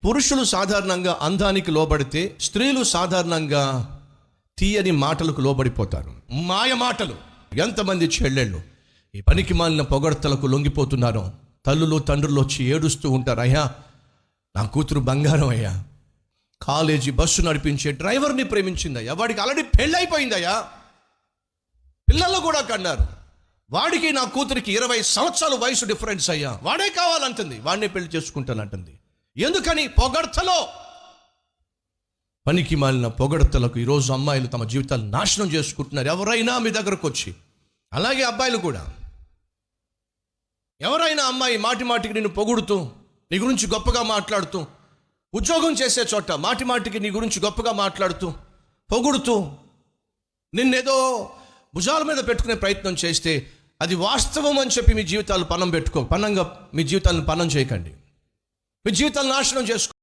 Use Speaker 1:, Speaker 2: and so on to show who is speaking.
Speaker 1: పురుషులు సాధారణంగా అందానికి లోబడితే స్త్రీలు సాధారణంగా తీయని మాటలకు లోబడిపోతారు. మాయ మాటలు. ఎంతమంది చెల్లెళ్ళు ఈ పనికి మాలిన పొగడ్తలకు లొంగిపోతున్నారో. తల్లులు తండ్రులు వచ్చి ఏడుస్తూ ఉంటారు, అయ్యా నా కూతురు బంగారం అయ్యా, కాలేజీ బస్సు నడిపించే డ్రైవర్ని ప్రేమించిందయ్యా, వాడికి ఆల్రెడీ పెళ్ళైపోయిందయ్యా, పిల్లలు కూడా కన్నారు, వాడికి నా కూతురికి 20 సంవత్సరాల వయసు డిఫరెన్స్ అయ్యా, వాడే కావాలంటుంది, వాడినే పెళ్లి చేసుకుంటానంటుంది. ఎందుకని? పొగడ్తలో. పనికి మాలిన పొగడ్తలకు ఈరోజు అమ్మాయిలు తమ జీవితాలు నాశనం చేసుకుంటున్నారు. ఎవరైనా మీ దగ్గరకు వచ్చి, అలాగే అబ్బాయిలు కూడా, ఎవరైనా అమ్మాయి మాటి మాటికి నిన్ను పొగుడుతూ నీ గురించి గొప్పగా మాట్లాడుతూ, ఉద్యోగం చేసే చోట మాటి మాటికి నీ గురించి గొప్పగా మాట్లాడుతూ పొగుడుతూ నిన్నేదో భుజాల మీద పెట్టుకునే ప్రయత్నం చేస్తే అది వాస్తవం అని చెప్పి మీ జీవితాలు పన్నంగా మీ జీవితాలను పన్నం చేయకండి. మీ జీవితాలను నాశనం చేసుకో.